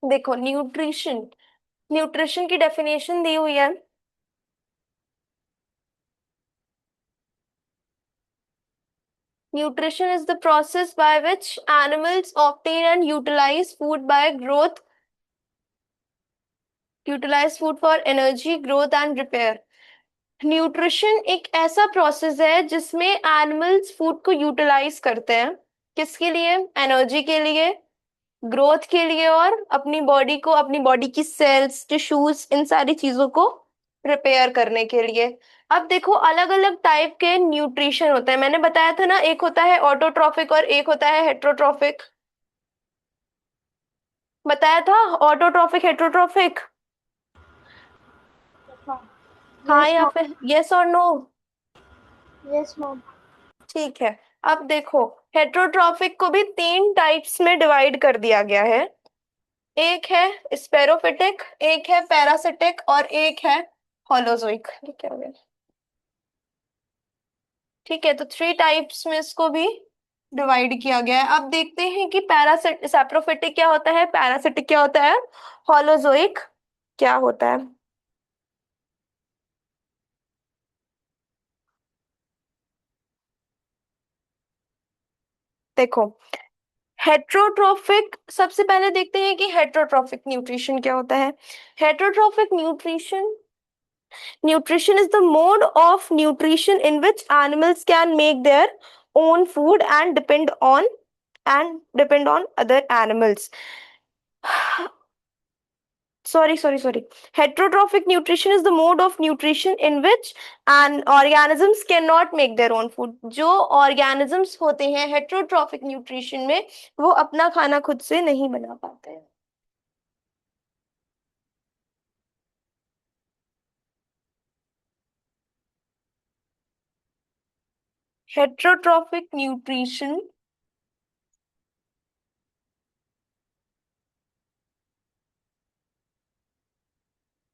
देखो, nutrition, nutrition की definition दी हुई है। Nutrition is the process by which animals obtain and utilise food for energy, growth and repair. Nutrition एक ऐसा प्रोसेस है जिसमें एनिमल्स फूड को यूटिलाइज करते हैं। किसके लिए? एनर्जी के लिए, ग्रोथ के लिए, और अपनी बॉडी को, अपनी बॉडी की सेल्स, टिश्यूज, इन सारी चीजों को रिपेयर करने के लिए। अब देखो, अलग अलग टाइप के न्यूट्रिशन होते हैं। मैंने बताया था ना, एक होता है ऑटोट्रॉफिक और एक होता है हेट्रोट्रॉफिक। बताया था, ऑटोट्रॉफिक, हेट्रोट्रॉफिक। हाँ यस या मॉम। फिर यस और नो? Yes mom. ठीक है। अब देखो, हेट्रोट्रॉफिक को भी तीन टाइप्स में डिवाइड कर दिया गया है। एक है स्पेरोफिटिक, एक है पैरासिटिक, और एक है होलोजोइक। ये क्या हो गया? ठीक है, तो थ्री टाइप्स में इसको भी डिवाइड किया गया है। अब देखते हैं कि पैरासिट सैप्रोफिटिक क्या होता है, पैरासिटिक क्या होता है, होलोजोइक क्या होता है। देखो, हेट्रोट्रोफिक, सबसे पहले देखते हैं कि हेट्रोट्रोफिक न्यूट्रिशन क्या होता है। Heterotrophic nutrition is the mode of nutrition in which animals can make their own food and depend on other animals. Sorry. Heterotrophic nutrition is the mode of nutrition in which an organisms cannot make their own food. जो organisms होते हैं heterotrophic nutrition में, वो अपना खाना खुद से नहीं बना पाते हैं। Heterotrophic nutrition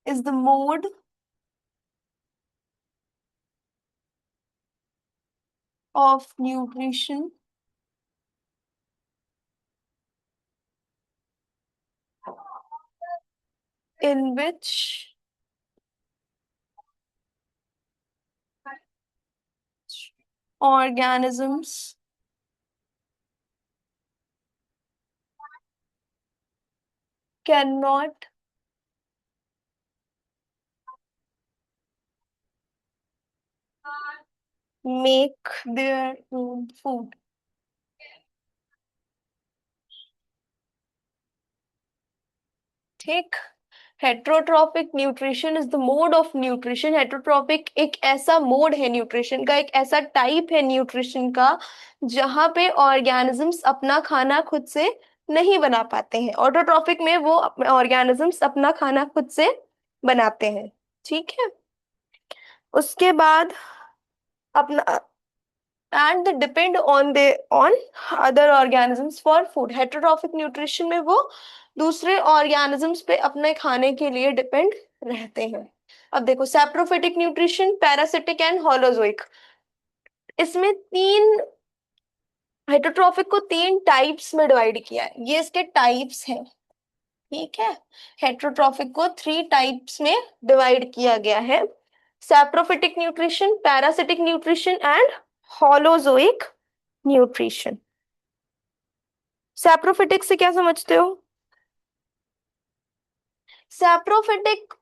is the mode of nutrition in which organisms cannot make their own food. ठीक। Heterotrophic nutrition is the mode of nutrition. Heterotrophic एक ऐसा मोड है न्यूट्रिशन का, एक ऐसा टाइप है न्यूट्रिशन का, जहां पे ऑर्गेनिजम्स अपना खाना खुद से नहीं बना पाते हैं। ऑटोट्रॉपिक में वो ऑर्गेनिजम्स अपना खाना खुद से बनाते हैं। ठीक है। उसके बाद अपना and they depend on other organisms for food. Heterotrophic nutrition में वो दूसरे ऑर्गेनिजम्स पे अपने खाने के लिए डिपेंड रहते हैं। अब देखो, saprophytic nutrition, parasitic and holozoic, इसमें तीन, हेट्रोट्रॉफिक को तीन टाइप्स में डिवाइड किया है। ये इसके टाइप्स हैं। ठीक है। हेट्रोट्रॉफिक को थ्री टाइप्स में डिवाइड किया गया है: saprophytic nutrition, parasitic nutrition and holozoic nutrition. Saprophytic से क्या समझते हो? सैप्रोफिटिक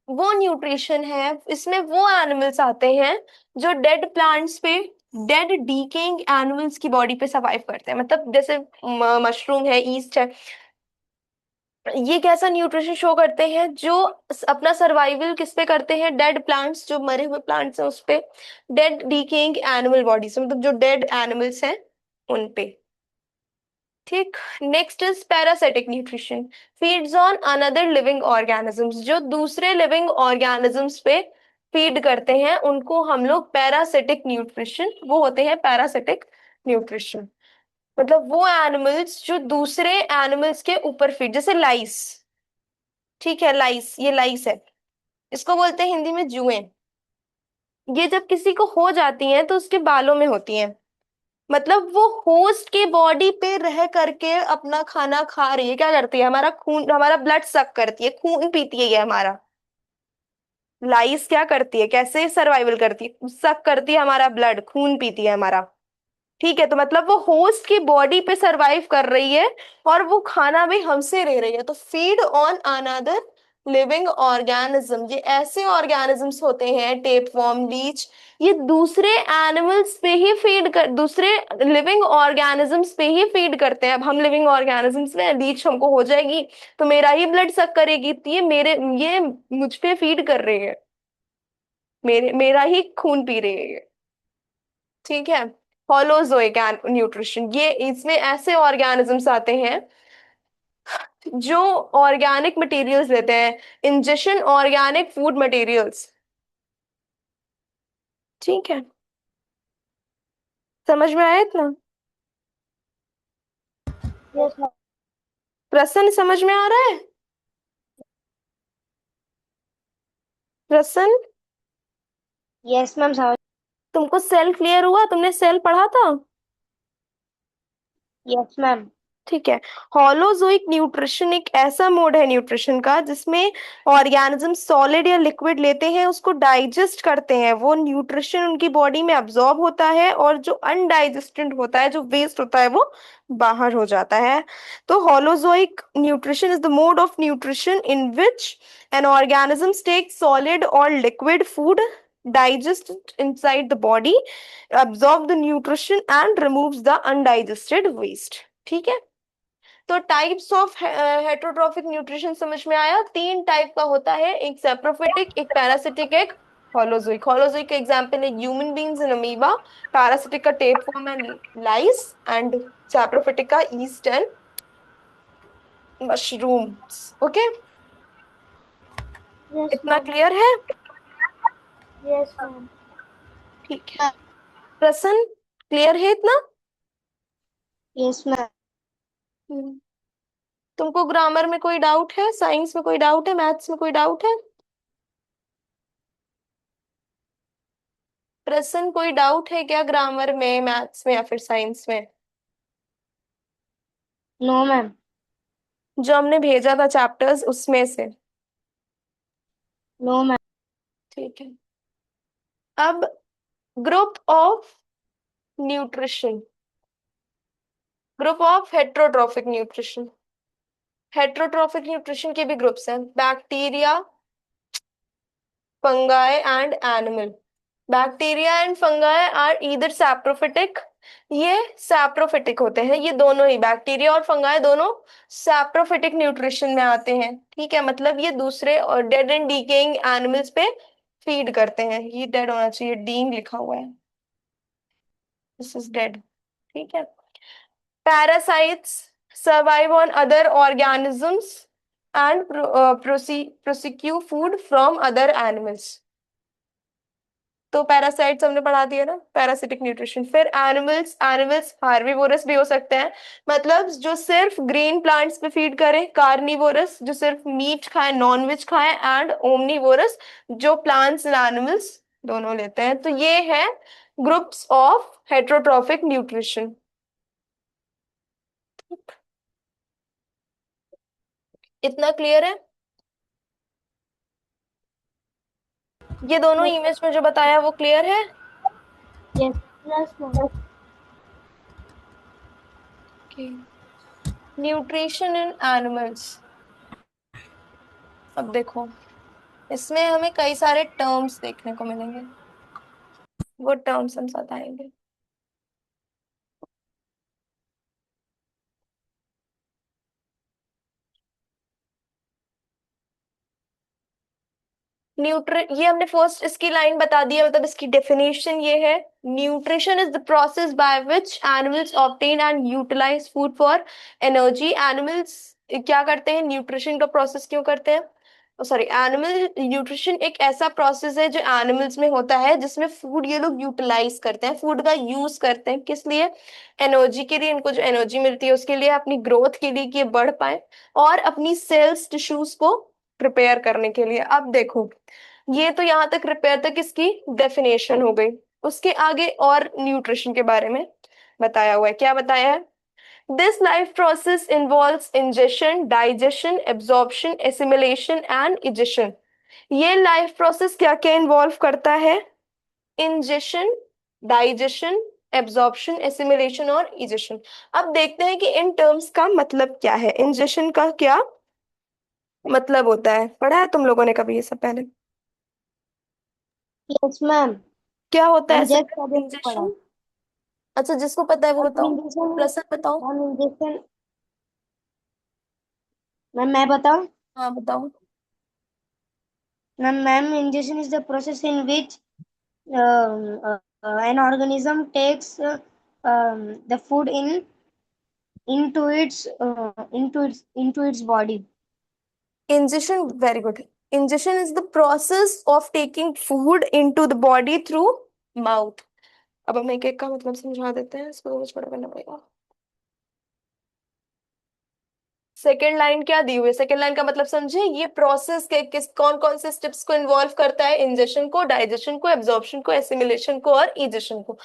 वो न्यूट्रिशन है, इसमें वो एनिमल्स आते हैं जो डेड प्लांट्स पे, डेड डीकेइंग एनिमल्स की बॉडी पे सर्वाइव करते हैं। मतलब जैसे मशरूम है, ईस्ट है, ये कैसा न्यूट्रिशन शो करते हैं? जो अपना सर्वाइवल किस पे करते हैं? डेड प्लांट्स, जो मरे हुए प्लांट्स हैं उस पे, डेड डीकेइंग एनिमल बॉडी से, मतलब जो डेड एनिमल्स हैं उन पे। ठीक। Next is parasitic nutrition, feeds on another living organisms. जो दूसरे लिविंग ऑर्गेनिजम्स पे फीड करते हैं उनको हम लोग पैरासिटिक न्यूट्रिशन, वो होते हैं पैरासिटिक न्यूट्रिशन। मतलब वो एनिमल्स जो दूसरे एनिमल्स के ऊपर फीड, जैसे लाइस। ठीक है, लाइस, ये लाइस है, इसको बोलते हैं हिंदी में जुएं। ये जब किसी को हो जाती हैं तो उसके बालों में होती हैं। मतलब वो होस्ट के बॉडी पे रह करके अपना खाना खा रही है। क्या करती है? हमारा खून, हमारा ब्लड सक करती है, खून पीती है ये हमारा। लाइस क्या करती है, कैसे सर्वाइवल करती है? सक करती है हमारा ब्लड, खून पीती है हमारा। ठीक है, तो मतलब वो होस्ट की बॉडी पे सरवाइव कर रही है और वो खाना भी हमसे ले रही है। तो feed on another living organism, ये ऐसे ऑर्गेनिजम्स होते हैं, टेपवर्म, लीच, ये दूसरे एनिमल्स पे ही फीड कर, दूसरे लिविंग ऑर्गेनिजम्स पे ही फीड करते हैं। अब हम लिविंग ऑर्गेनिजम्स में, लीच हमको हो जाएगी तो मेरा ही ब्लड सक करेगी, तो ये मुझ पे फीड कर रही है, मेरा ही खून पी रही है ये। ठीक है। होलोजोइक न्यूट्रिशन, ये इसमें ऐसे ऑर्गेनिजम्स आते हैं जो ऑर्गेनिक मटेरियल्स लेते हैं, इंजेक्शन ऑर्गेनिक फूड मटेरियल्स। ठीक है, समझ में आया इतना? Yes, ma'am. प्रसन्न, समझ में आ रहा है? प्रसन्न, Yes, ma'am. तुमको सेल क्लियर हुआ? तुमने सेल पढ़ा था? Yes, ma'am. ठीक है। हॉलोजोइक न्यूट्रिशन एक ऐसा मोड है न्यूट्रिशन का जिसमें ऑर्गेनिज्म सॉलिड या लिक्विड लेते हैं, उसको डाइजेस्ट करते हैं, वो न्यूट्रिशन उनकी बॉडी में अब्जॉर्ब होता है और जो अनडाइजेस्टेड होता है, जो वेस्ट होता है, वो बाहर हो जाता है। तो holozoic nutrition is the mode of nutrition in which an organism take solid और liquid food, digest it inside the body, absorb the nutrition and removes the undigested waste। ठीक है। तो टाइप्स ऑफ हेटरोट्रॉफिक न्यूट्रिशन समझ में आया? तीन type का होता है, एक सैप्रोफिटिक, एक पैरासिटिक, एक होलोजोइक। होलोजोइक का एग्जांपल है human beings and amoeba, parasitic का tapeworm and lice, and saprophytic का yeast and mushrooms. Okay, Yes, इतना ma'am. क्लियर है? Yes, ma'am. ठीक है। प्रसन्न, क्लियर है इतना? Yes, ma'am. हम्म। तुमको ग्रामर में कोई डाउट है, साइंस में कोई डाउट है, मैथ्स में कोई डाउट है? प्रसन्न, कोई डाउट है क्या ग्रामर में, मैथ्स में या फिर साइंस में? No, ma'am. जो हमने भेजा था चैप्टर्स उसमें से? No, ma'am. ठीक है। अब group of nutrition, group of heterotrophic nutrition. Heterotrophic nutrition के भी ग्रुप्स हैं, bacteria, fungi and animal. Bacteria and fungi are either saprophytic, ये सैप्रोफिटिक होते हैं, ये दोनों ही, बैक्टीरिया और फंगाई दोनों सैप्रोफिटिक न्यूट्रिशन में आते हैं। ठीक है, मतलब ये दूसरे और डेड एंड डीकेइंग एनिमल्स पे फीड करते हैं। ये डेड होना चाहिए, डीइंग लिखा हुआ है, दिस इज डेड। ठीक है। Parasites survive on other organisms and procure food from other animals. तो पैरासाइट्स हमने पढ़ा दिया ना, पैरासिटिक न्यूट्रिशन। फिर एनिमल्स, एनिमल्स हार्बिवोरस भी हो सकते हैं, मतलब जो सिर्फ ग्रीन प्लांट्स पे फीड करे, कार्निवोरस जो सिर्फ मीट खाए, नॉन वेज खाए, एंड ओमनीवोरस जो प्लांट्स एंड एनिमल्स दोनों लेते हैं। तो ये है ग्रुप्स ऑफ हेट्रोट्रॉफिक न्यूट्रिशन। इतना क्लियर है? ये दोनों Yes. इमेज में जो बताया वो क्लियर है? Yes. Yes, ma'am. Nutrition in animals. अब देखो, इसमें हमें कई सारे टर्म्स देखने को मिलेंगे, वो टर्म्स हम साथ आएंगे। ये हमने फर्स्ट इसकी लाइन बता दी है, मतलब इसकी डेफिनेशन ये है, nutrition is the process by which animals obtain and utilise food for energy. Animals क्या करते हैं, न्यूट्रिशन का प्रोसेस क्यों करते हैं, सॉरी, एनिमल न्यूट्रिशन एक ऐसा प्रोसेस है जो एनिमल्स में होता है जिसमें फूड ये लोग यूटिलाइज करते हैं, फूड का यूज करते हैं, किस लिए? एनर्जी के लिए, इनको जो एनर्जी मिलती है उसके लिए, अपनी ग्रोथ के लिए कि ये बढ़ पाए, और अपनी सेल्स टिश्यूज को प्रिपेयर करने के लिए। अब देखो, ये तो यहाँ तक रिपेयर तक इसकी डेफिनेशन हो गई। उसके आगे और न्यूट्रिशन के बारे में, बताया हुआ है, क्या बताया है? This life process involves ingestion, digestion, absorption, assimilation and egestion. ये लाइफ प्रोसेस क्या क्या इन्वॉल्व करता है? इंजेशन, डाइजेशन, एब्जॉर्प्शन, एसिमिलेशन और इजेशन। अब देखते हैं कि इन टर्म्स का मतलब क्या है। इंजेशन का क्या मतलब होता है? पढ़ा है तुम लोगों ने कभी ये सब पहले? Yes ma'am. क्या होता है ऐसे? इंजेक्ट करने को पड़ा। इंजेशन। अच्छा, जिसको पता है वो मैम बताओ। इंजेक्शन। प्लस बताओ। Ma'am injection. मैम मैं बताऊं? हाँ बताओ। Ma'am injection is the process in which an organism takes the food into its body. Ingestion, very good. Ingestion is the process of taking food into the body through mouth. अब हम एक एक का मतलब समझा देते हैं, इसको समझ पड़ा करना पड़ेगा। सेकेंड लाइन क्या दी हुई है? सेकेंड लाइन का मतलब समझे? ये प्रोसेस के किस कौन कौन से स्टेप्स को इन्वॉल्व करता है? इंजेशन को, डाइजेशन को, एब्जॉर्प्शन को, एसिमिलेशन को और इजेशन को।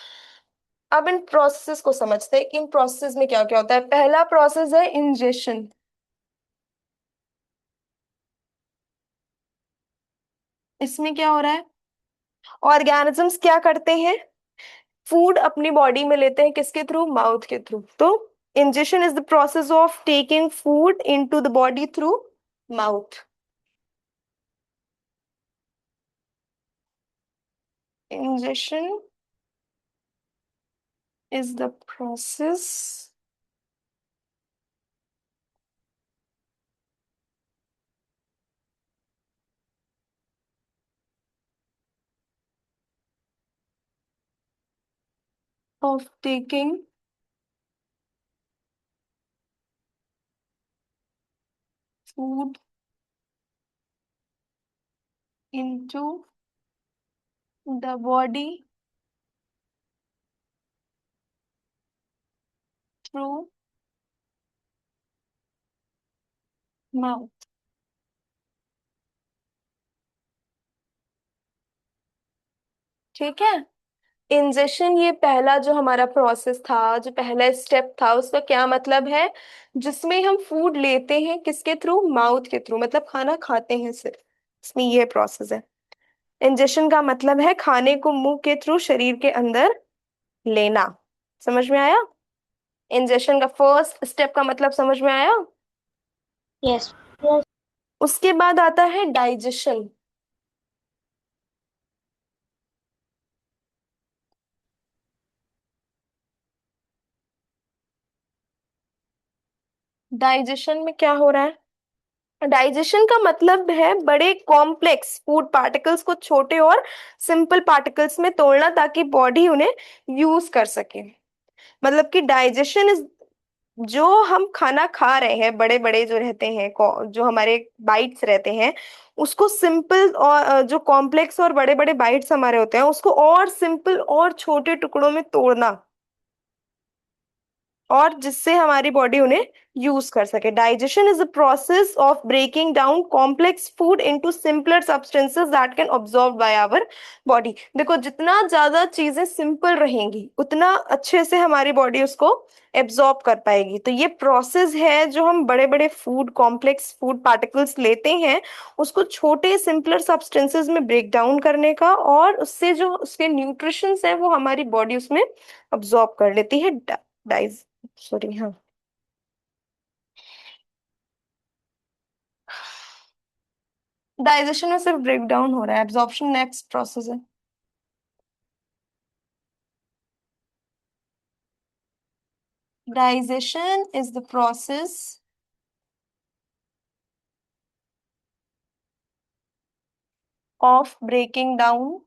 अब इन प्रोसेस को समझते हैं कि इन प्रोसेस में क्या क्या होता है। पहला प्रोसेस है इंजेशन। इसमें क्या हो रहा है? ऑर्गेनिजम्स क्या करते हैं? फूड अपनी बॉडी में लेते हैं, किसके थ्रू? माउथ के थ्रू। तो ingestion is the process of taking food into the body through mouth. Ingestion is the process of taking food into the body through mouth। ठीक है। इंजेशन ये पहला जो हमारा प्रोसेस था, जो पहला स्टेप था, उसका क्या मतलब है? जिसमें हम फूड लेते हैं, किसके थ्रू? माउथ के थ्रू, मतलब खाना खाते हैं सिर्फ, इसमें ये प्रोसेस है। इंजेशन का मतलब है खाने को मुंह के थ्रू शरीर के अंदर लेना। समझ में आया? इंजेशन का फर्स्ट स्टेप का मतलब समझ में आया? Yes. Yes. उसके बाद आता है डाइजेशन। डाइजेशन में क्या हो रहा है? डाइजेशन का मतलब है बड़े कॉम्प्लेक्स फूड पार्टिकल्स को छोटे और सिंपल पार्टिकल्स में तोड़ना, ताकि बॉडी उन्हें यूज कर सके। मतलब कि डाइजेशन इज, जो हम खाना खा रहे हैं, बड़े बड़े जो रहते हैं, जो हमारे बाइट्स रहते हैं, उसको सिंपल और जो कॉम्प्लेक्स और बड़े बड़े बाइट्स हमारे होते हैं, उसको और सिंपल और छोटे टुकड़ों में तोड़ना, और जिससे हमारी बॉडी उन्हें यूज कर सके। Digestion is the process of breaking down complex food into simpler substances that can absorb by our body. देखो, जितना ज्यादा चीजें सिंपल रहेंगी, उतना अच्छे से हमारी बॉडी उसको एब्जॉर्ब कर पाएगी। तो ये प्रोसेस है, जो हम बड़े बड़े फूड, कॉम्प्लेक्स फूड पार्टिकल्स लेते हैं, उसको छोटे सिंपलर सब्सटेंसेस में ब्रेक डाउन करने का, और उससे जो उसके न्यूट्रिशंस है वो हमारी बॉडी उसमें अब्जॉर्ब कर लेती है। डाइज सॉरी, हाँ। डाइजेशन में सिर्फ ब्रेक डाउन हो रहा है, एब्जॉर्प्शन नेक्स्ट प्रोसेस है। Digestion is the process of breaking down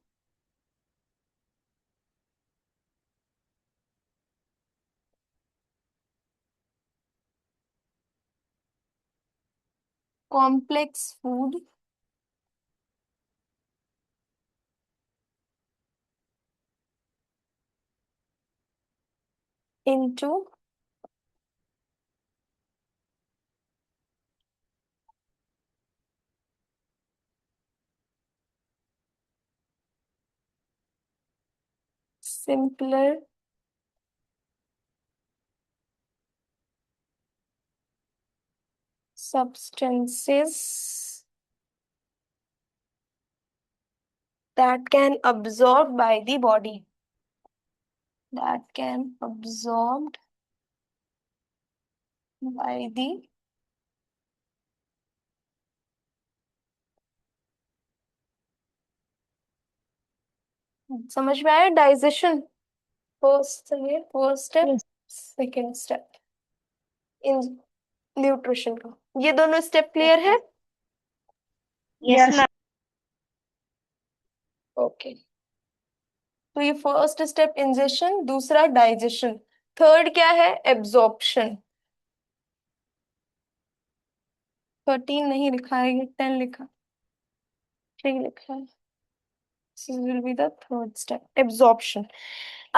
complex food into simpler substances that can absorbed by the body, that can absorbed by the, समझ में आया? Digestion first step, Yes. Second step in nutrition का। ये दोनों step Yes, clear है? ma'am. Yes, ma'am. Okay, तो ये first step ingestion, दूसरा डाइजेशन, थर्ड क्या है? एब्जॉर्प्शन। 13 नहीं लिखा है, ये 10 लिखा, 3 लिखा है। This will be the third step, absorption.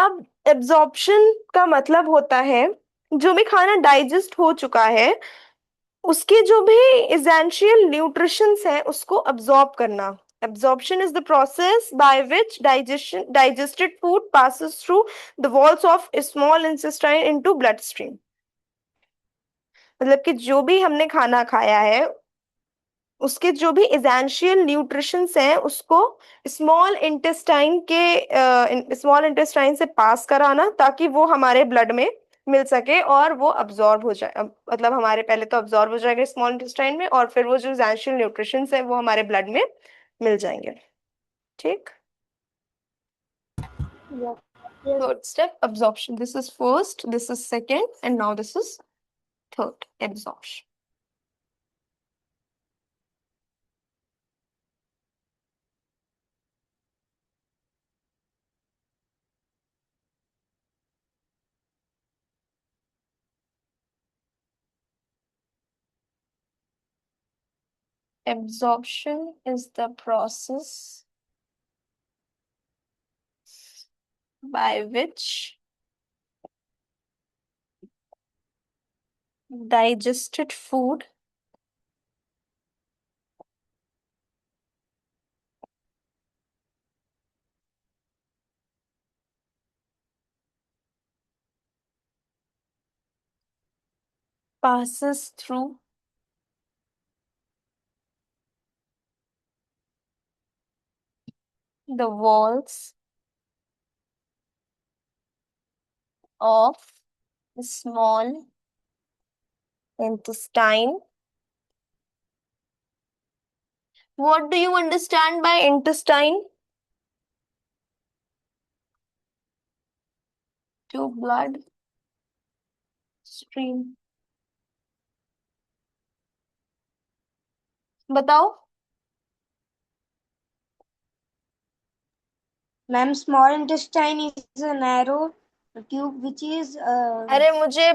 अब एब्जॉर्प्शन का मतलब होता है जो भी खाना डाइजेस्ट हो चुका है उसके जो भी एसेंशियल न्यूट्रिशंस हैं उसको अब्जॉर्ब करना। Absorption is the process by which digested food passes through the walls of a small intestine into bloodstream। मतलब कि जो भी हमने खाना खाया है उसके जो भी एसेंशियल न्यूट्रिशंस हैं उसको स्मॉल इंटेस्टाइन से पास कराना ताकि वो हमारे ब्लड में मिल सके और वो अब्जॉर्ब हो जाए। मतलब हमारे पहले तो अब्जॉर्ब हो जाएगा स्मॉल इंटेस्टाइन में और फिर वो जो एसेंशियल न्यूट्रिशंस है वो हमारे ब्लड में मिल जाएंगे। ठीक। Yes. Yes. Third step absorption, this is first, this is second, and now this is third, absorption। Absorption is the process by which digested food passes through the walls of the small intestine। What do you understand by intestine? To blood stream। बताओ। Ma'am, small intestine is a narrow tube which is अरे मुझे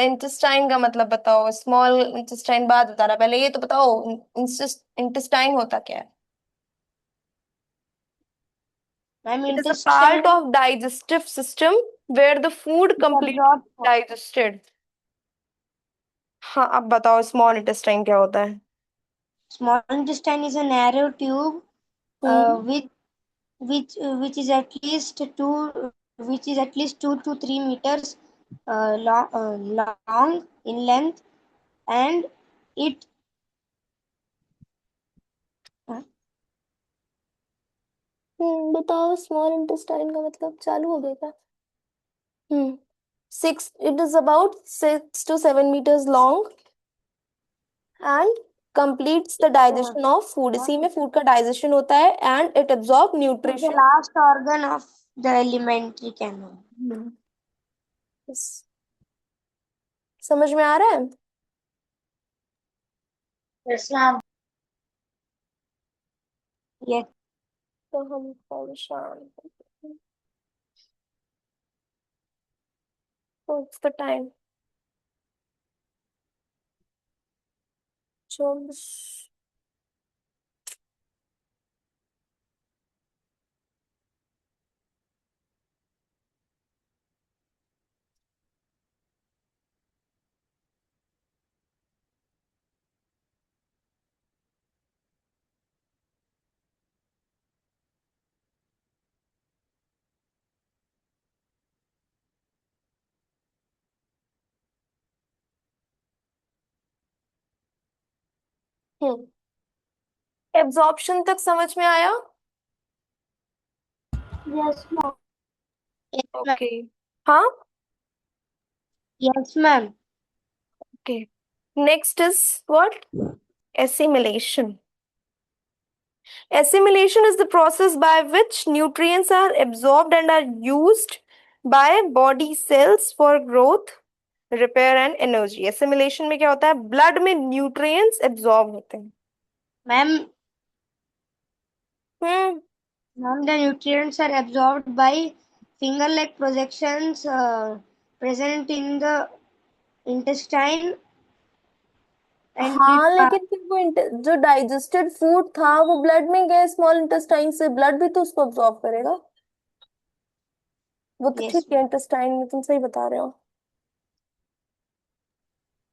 intestine का मतलब बताओ, small intestine बाद बता रहा, पहले ये तो बताओ इंटेस्टाइन होता क्या है? ma'am, It is a part intestine of digestive system where the food is completely absorbed. digested। हाँ, अब बताओ स्मॉल इंटेस्टाइन क्या होता है? Small intestine is a narrow tube hmm. with which is at least 2 to 3 meters long in length, and it uh, बताओ small intestine का मतलब, चालू हो गया क्या? Hmm. Six, it is about 6 to 7 meters long and completes the uh, digestion of food। what इसी में food का डाइजेशन होता है and it absorb is the nutrition। last organ of the alimentary canal. Hmm. Yes। समझ में आ रहा है? Yes, ma'am. Yes. तो हम परेशान, what's the time? 24। Hmm. Absorption तक समझ में आया? Yes, ma'am. Yes, ma'am. Okay. हाँ। Yes, ma'am. Okay. Next is what? assimilation. Assimilation is the process by which nutrients are absorbed and are used by body cells for growth, repair and energy. Assimilation में क्या होता है? Blood में nutrients absorb होते हैं। Ma'am, hmm. ma'am, the nutrients are absorbed by finger-like projections present in the intestine and it हाँ, लेकिन फिर वो जो डाइजेस्टेड फूड था वो ब्लड में गया स्मॉल इंटेस्टाइन से, ब्लड भी तो उसको अब्जॉर्ब करेगा। वो तो yes, ठीक है, इंटेस्टाइन में तुम सही बता रहे हो।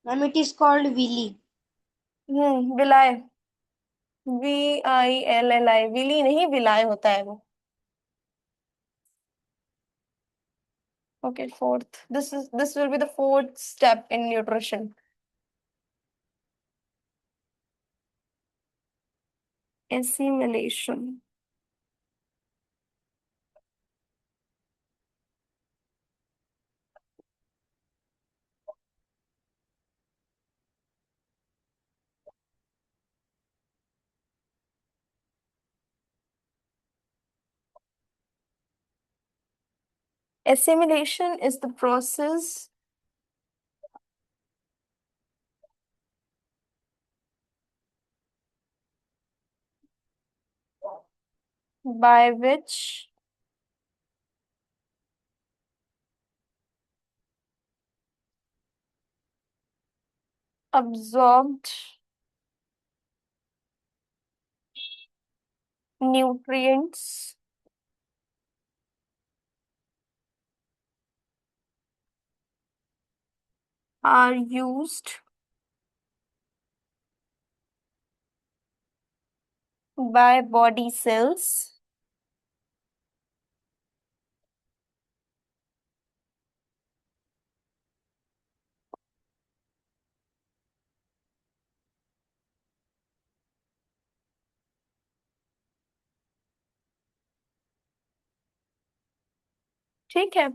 ma'am, it is called villi. Villi. VILLI, villi नहीं, विलाय होता है वो। Okay, fourth. This will be the fourth step in nutrition. Assimilation. Assimilation is the process by which absorbed nutrients are used by body cells ठीक है।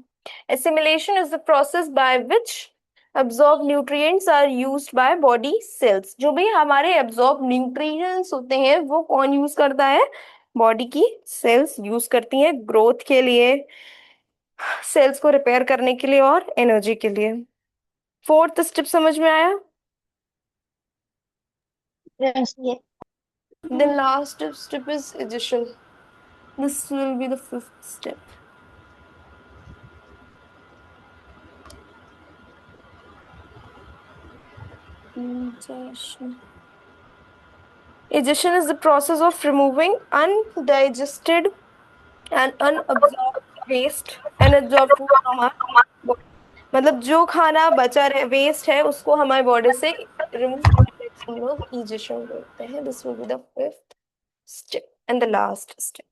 Assimilation is the process by which absorbed nutrients are used by body cells. जो भी हमारे absorbed nutrients होते हैं वो कौन use करता है? बॉडी की सेल्स यूज करती हैं ग्रोथ के लिए, सेल्स को रिपेयर करने के लिए और एनर्जी के लिए। फोर्थ स्टेप समझ में आया? Yes, yes. Then last step is addition. This will be the fifth step. Digestion. Digestion is the process of removing undigested and unabsorbed waste, unabsorbed food from our body. मतलब जो खाना बचा रहे waste है उसको हमारे बॉडी से remove करने को हम लोग digestion बोलते हैं। This will be the fifth step and the last step.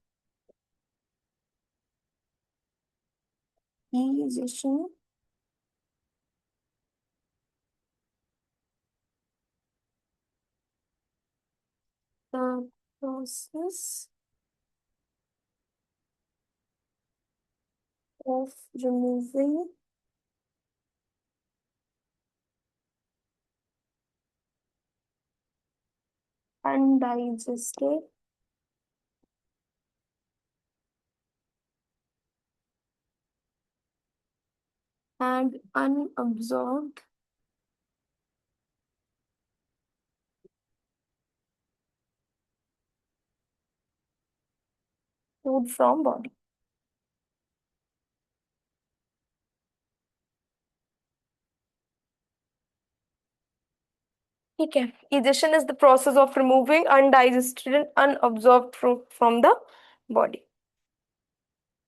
Digestion, the process of removing undigested and unabsorbed food from body. ठीक है। Digestion is the process of removing undigested and unabsorbed food from the body.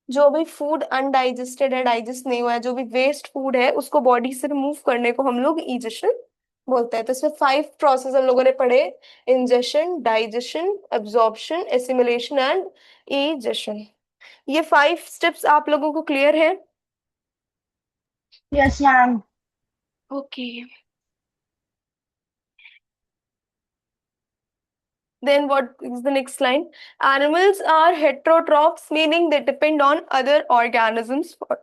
जो भी food undigested है, digest नहीं हुआ है, जो भी वेस्ट फूड है उसको बॉडी से रिमूव करने को हम लोग इजेशन बोलते हैं। तो इसमें 5 प्रोसेस हम लोगों ने पढ़े: ingestion, digestion, absorption, assimilation and egestion. ये 5 स्टेप्स आप लोगों को क्लियर है? Yes, ma'am. Okay. Then what is the next line? Animals are heterotrophs, meaning they depend on other organisms for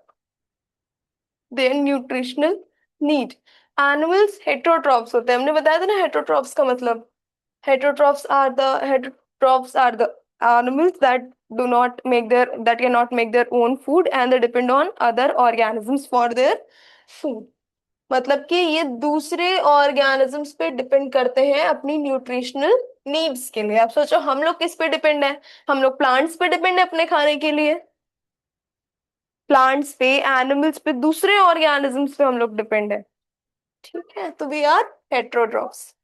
their nutritional need. Animals heterotrophs होते हैं, हमने बताया था ना heterotrophs का मतलब. Heterotrophs are the animals that cannot make their own food and they depend on other organisms for their food. मतलब कि ये दूसरे ऑर्गेनिजम्स पे डिपेंड करते हैं अपनी न्यूट्रिशनल नीड्स के लिए. आप सोचो हम लोग किस पे डिपेंड है? हम लोग प्लांट्स पे डिपेंड है अपने खाने के लिए. प्लांट्स पे, एनिमल्स पे, दूसरे ऑर्गेनिजम्स पे हम लोग डिपेंड है. ठीक है, तो we are heterotrophs.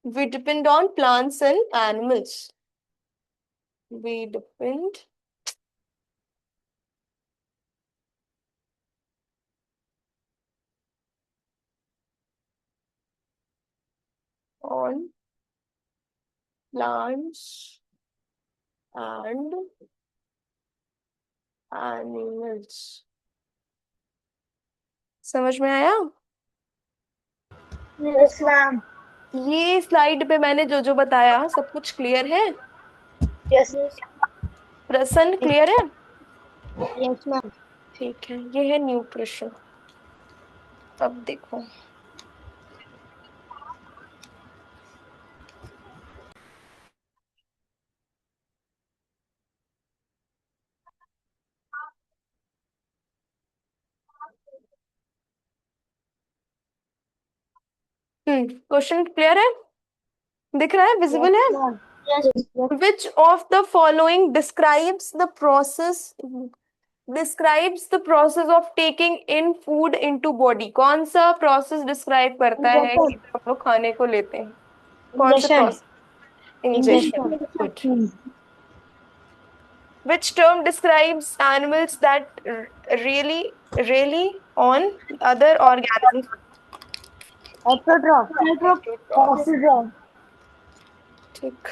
We depend on plants and animals. We depend on plants and animals. समझ में आया? Yes ma'am. ये स्लाइड पे मैंने जो जो बताया सब कुछ क्लियर है? यस. प्रसन्न क्लियर है? Yes ma'am. ठीक है, ये है न्यूट्रिशन. अब देखो, क्वेश्चन क्लियर है? दिख रहा है? विजिबल है? Yes ma'am. Yes. Which of the following describes the process of taking in food into body? कौन सा प्रोसेस डिस्क्राइब करता है कि इंजेक्शन. जब हम लोग खाने को लेते हैं? कौन सा injection. Process? Ingestion. Injection. Good. Which term describes animals that really on other organisms? Heterotroph. Heterotrophs. Oxygen. ठीक.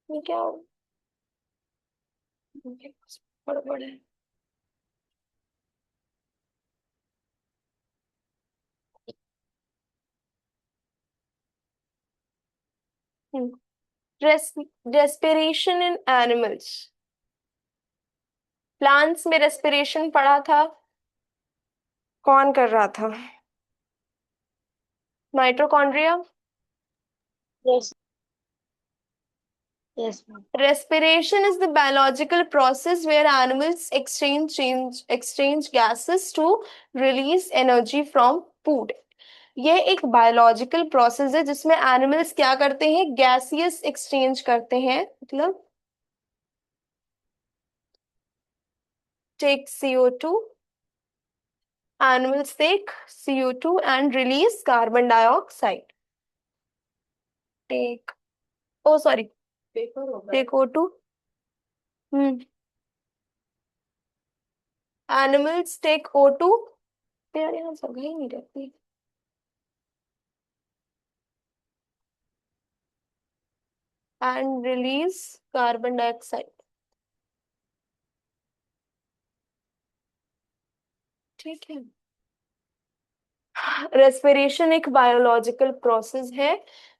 ये क्या गड़बड़ है? Respiration in animals. प्लांट्स में रेस्पिरेशन पढ़ा था, कौन कर रहा था? Mitochondria. Yes. Yes ma'am. Respiration is the biological process where animals exchange gases to release energy from food. ये एक बायोलॉजिकल प्रोसेस है जिसमें एनिमल्स क्या करते हैं? गैसियस एक्सचेंज करते हैं. मतलब take CO2, animals take CO2 and release carbon dioxide. Take, oh sorry, take O2. Animals take O2. यार यहाँ जगह ही नहीं रहती. And release carbon dioxide. ठीक है. रेस्पिरेशन एक बायोलॉजिकल प्रोसेस है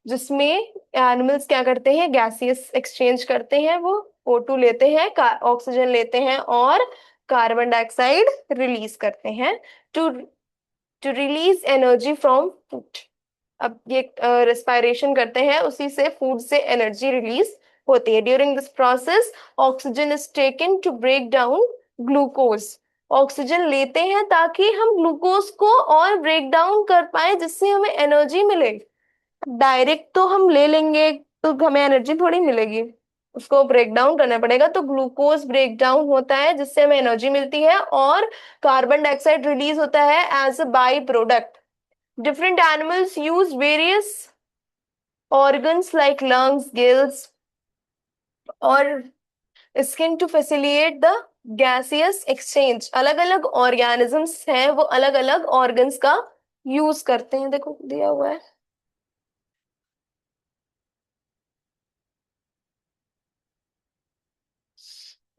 जिसमें एनिमल्स क्या करते हैं? गैसियस एक्सचेंज करते हैं. वो O2 लेते हैं, ऑक्सीजन लेते हैं और कार्बन डाइऑक्साइड रिलीज करते हैं to to release energy from food. अब ये रेस्पिरेशन करते हैं, उसी से फूड से एनर्जी रिलीज होती है. During this process oxygen is taken to break down glucose. Oxygen लेते हैं ताकि हम ग्लूकोज को और ब्रेक डाउन कर पाए जिससे हमें एनर्जी मिले. डायरेक्ट तो हम ले लेंगे तो हमें एनर्जी थोड़ी मिलेगी, उसको ब्रेक डाउन करना पड़ेगा. तो ग्लूकोज ब्रेक डाउन होता है जिससे हमें एनर्जी मिलती है और कार्बन डाइऑक्साइड रिलीज होता है as a by product. Different animals use various organs like lungs, gills, or skin to facilitate the gaseous exchange. अलग अलग organisms हैं, वो अलग अलग organs का यूज करते हैं. देखो दिया हुआ है.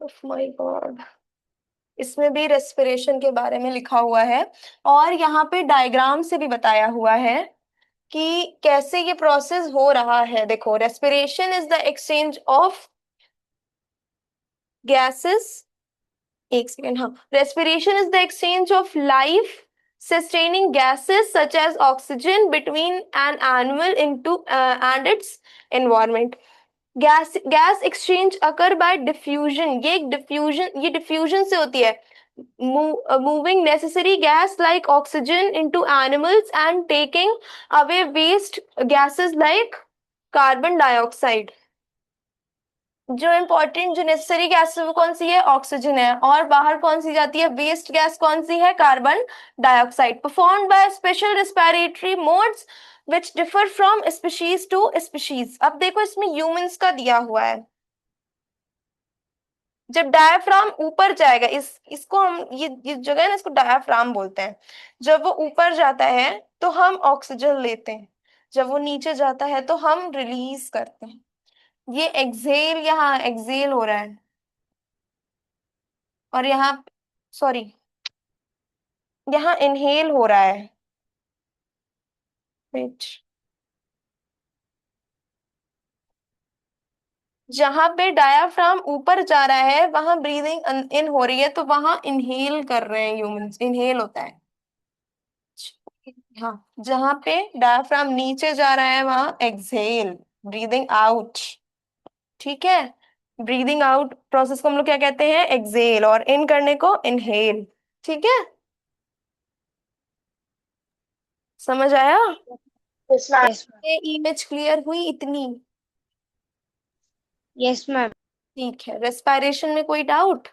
Oh my God. इसमें भी रेस्पिरेशन के बारे में लिखा हुआ है, और यहाँ पे डायग्राम से भी बताया हुआ है कि कैसे ये प्रोसेस हो रहा है। देखो, respiration is the exchange of gases, एक सेकेंड, हाँ, respiration is the exchange of life sustaining gases such as oxygen between an animal into and its environment. Gas exchange occur by diffusion, ये एक diffusion, ये diffusion से होती है। Moving necessary gas like oxygen into animals and taking away waste gases like carbon dioxide. जो important, जो necessary gas है वो कौन सी है? ऑक्सीजन है। और बाहर कौन सी जाती है? वेस्ट गैस कौन सी है? Carbon dioxide. Performed by special respiratory modes which differ from species to species. अब देखो, इसमें ह्यूमंस का दिया हुआ है। जब डायाफ्राम ऊपर जाएगा, इसको हम, ये जगह है ना, इसको डायाफ्राम बोलते हैं। जब वो ऊपर जाता है तो हम ऑक्सीजन लेते हैं, जब वो नीचे जाता है तो हम रिलीज करते हैं। ये एक्सहेल, यहाँ एक्सहेल हो रहा है, और यहाँ, सॉरी, यहाँ इनहेल हो रहा है। Wait. जहां पे डायाफ्राम ऊपर जा रहा है वहां ब्रीदिंग इन हो रही है, तो वहां इनहेल कर रहे हैं ह्यूमंस, इनहेल होता है। हाँ, जहां पे डायफ्राम नीचे जा रहा है वहां एक्सहेल, ब्रीदिंग आउट। ठीक है, ब्रीदिंग आउट प्रोसेस को हम लोग क्या कहते हैं? एक्सहेल। और इन करने को इनहेल। ठीक है, समझ आया? Yes, ma'am. Yes, ma'am. ये इमेज क्लियर हुई इतनी? Yes, ma'am. ठीक है, रेस्पिरेशन में कोई डाउट?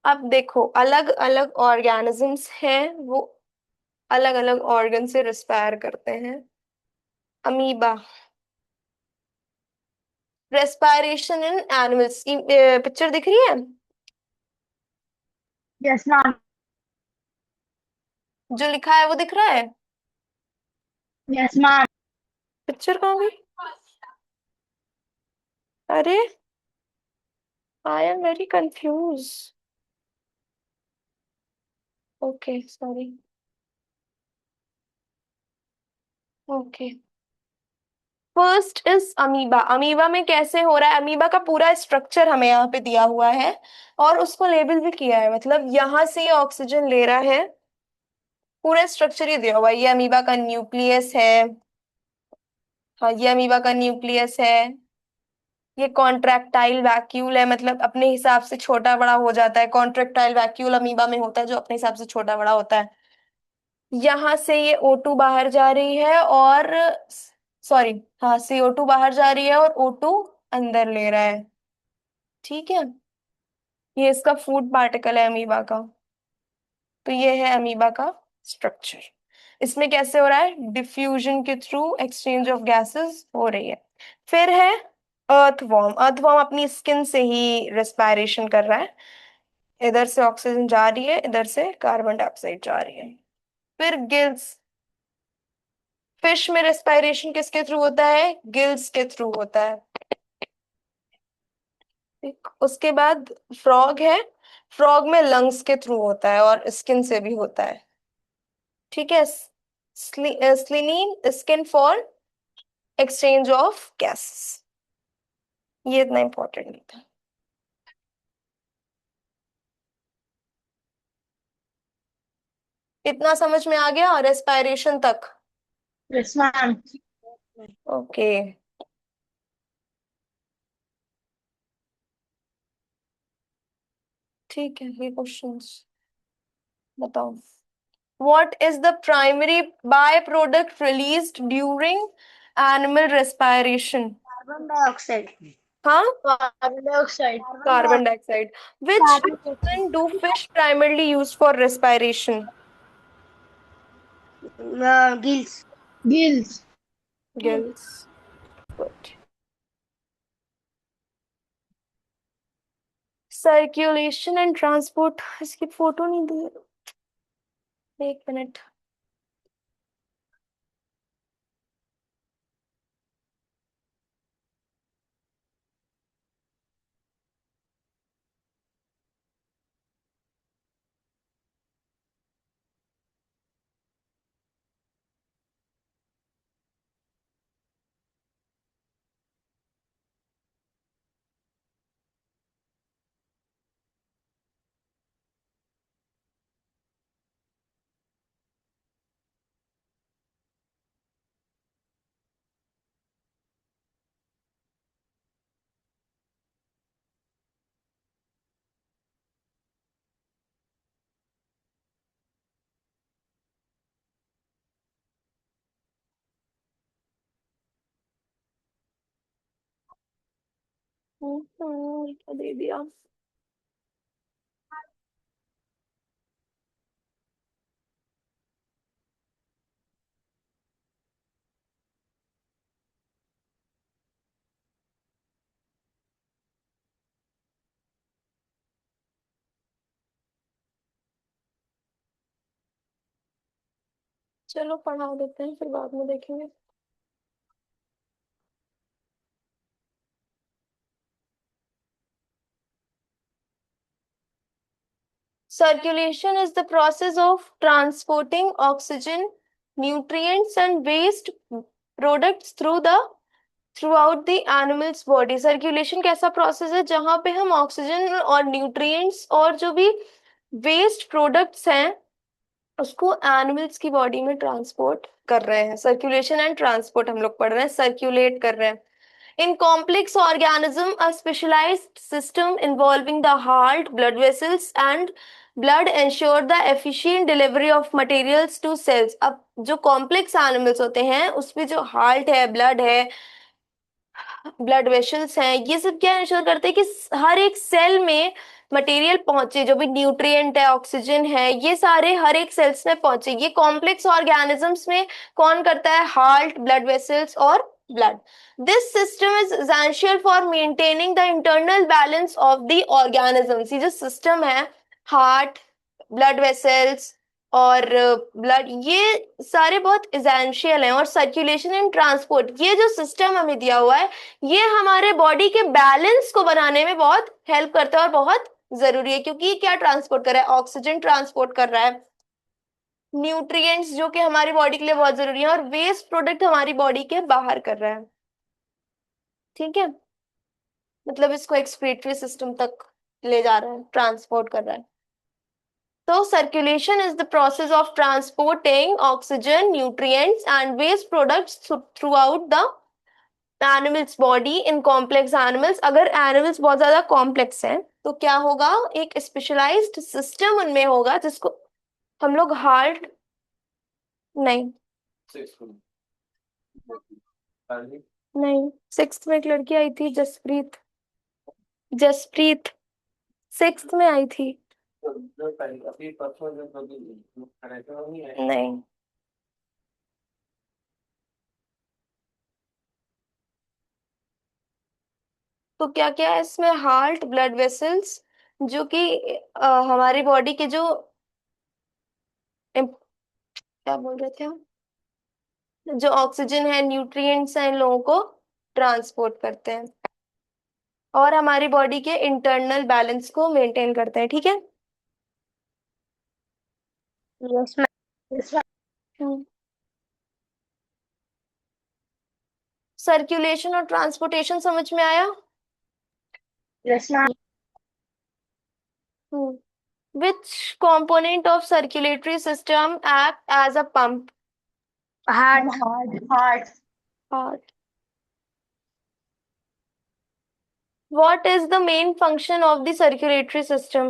अब देखो, अलग अलग ऑर्गेनिजम्स हैं, वो अलग अलग ऑर्गन से रेस्पायर करते हैं। Amoeba, respiration in animals, picture दिख रही है? Yes, ma'am. जो लिखा है वो दिख रहा है? Yes, ma'am. पिक्चर कहाँ गई? अरे, I am very confuse. Okay, sorry. Okay, first is amoeba. Amoeba में कैसे हो रहा है? अमीबा का पूरा स्ट्रक्चर हमें यहाँ पे दिया हुआ है, और उसको लेबल भी किया है, मतलब यहाँ से ये ऑक्सीजन ले रहा है। पूरा स्ट्रक्चर ही दिया हुआ है। ये अमीबा का न्यूक्लियस है। हाँ, ये अमीबा का न्यूक्लियस है। ये कॉन्ट्रैक्टाइल वैक्यूल है, मतलब अपने हिसाब से छोटा बड़ा हो जाता है। कॉन्ट्रैक्टाइल वैक्यूल अमीबा में होता है, जो अपने हिसाब से छोटा बड़ा होता है। यहाँ से ये O2 बाहर जा रही है, और सॉरी, हाँ, CO2 बाहर जा रही है और O2 अंदर ले रहा है। ठीक है, ये इसका फूड पार्टिकल है अमीबा का। तो ये है अमीबा का स्ट्रक्चर। इसमें कैसे हो रहा है? डिफ्यूजन के थ्रू एक्सचेंज ऑफ गैसेस हो रही है। फिर है अर्थवॉर्म। अर्थवॉर्म अपनी स्किन से ही रेस्पिरेशन कर रहा है। इधर से ऑक्सीजन जा रही है, इधर से कार्बन डाइऑक्साइड जा रही है। फिर गिल्स। फिश में रेस्पिरेशन किसके थ्रू होता है? गिल्स के थ्रू होता है। ठीक, उसके बाद फ्रॉग है। फ्रॉग में लंग्स के थ्रू होता है, और स्किन से भी होता है। ठीक है, स्लिनीन, skin for exchange of gases. ये इतना इंपॉर्टेंट नहीं था। इतना समझ में आ गया रेस्पिरेशन तक? Yes, ma'am. ओके, ठीक है, ये क्वेश्चंस बताओ। What is the primary byproduct released during animal respiration? Carbon dioxide. हाँ, Carbon dioxide. Carbon dioxide. Which Carbon organ do fish primarily use for respiration? dioxide. Gills. Gills. Gills. Good. Circulation and transport, इसकी photo नहीं दी है। एक minute. क्या दे दिया। चलो पढ़ा देते हैं, फिर बाद में देखेंगे। Circulation is the process of transporting oxygen, nutrients and waste products throughout the animal's body. Circulation कैसा प्रोसेस है जहां पे हम ऑक्सीजन और न्यूट्रिएंट्स और जो भी वेस्ट प्रोडक्ट्स हैं उसको एनिमल्स की बॉडी में ट्रांसपोर्ट कर रहे हैं। सर्कुलेशन एंड ट्रांसपोर्ट हम लोग पढ़ रहे हैं, सर्कुलेट कर रहे हैं। In complex organism, a specialized system involving the heart, blood vessels, and blood ensure the efficient delivery of materials to cells. अब जो कॉम्प्लेक्स एनिमल्स होते हैं उसमें जो हार्ट है, ब्लड है, ब्लड वेसल्स हैं, ये सब क्या इंश्योर करते हैं कि हर एक सेल में मटेरियल पहुंचे, जो भी न्यूट्रिएंट है, ऑक्सीजन है, ये सारे हर एक सेल्स में पहुंचे। ये कॉम्प्लेक्स ऑर्गेनिजम्स में कौन करता है? हार्ट, ब्लड वेसल्स और blood. This system is essential for maintaining the internal balance of the organisms. ये जो सिस्टम है, हार्ट, ब्लड वेसल्स और ब्लड, ये सारे बहुत एसेंशियल हैं। और सर्कुलेशन एंड ट्रांसपोर्ट, ये जो सिस्टम हमें दिया हुआ है, ये हमारे बॉडी के बैलेंस को बनाने में बहुत हेल्प करता है और बहुत जरूरी है, क्योंकि ये क्या ट्रांसपोर्ट कर रहा है? ऑक्सीजन ट्रांसपोर्ट कर रहा है, न्यूट्रिएंट्स जो कि हमारी बॉडी के लिए बहुत जरूरी है, और वेस्ट प्रोडक्ट हमारी बॉडी के बाहर कर रहा है। ठीक है, मतलब इसको एक्सक्रीटरी सिस्टम तक ले जा रहा है, ट्रांसपोर्ट कर रहा है। तो circulation is the process of transporting oxygen, nutrients and waste products throughout the animal's body in complex animals। अगर animals बहुत ज्यादा complex हैं तो क्या होगा? एक specialized system उनमें होगा जिसको हम लोग हार्ट, नहीं नहीं, सिक्स्थ में एक लड़की आई थी, जसप्रीत, जसप्रीत सिक्स्थ में आई थी। नहीं, तो क्या क्या है इसमें? हार्ट, ब्लड वेसल्स, जो कि हमारी बॉडी के जो क्या बोल रहे थे हम, जो ऑक्सीजन है, न्यूट्रिएंट्स हैं, इन लोगों को ट्रांसपोर्ट करते हैं और हमारी बॉडी के इंटरनल बैलेंस को मेंटेन करते हैं। ठीक है। Yes, ma'am. Yes, ma'am. Circulation और ट्रांसपोर्टेशन समझ में आया? Yes, ma'am. Which component of circulatory system act as a pump? Heart. Heart. Heart. What is the main function of the circulatory system?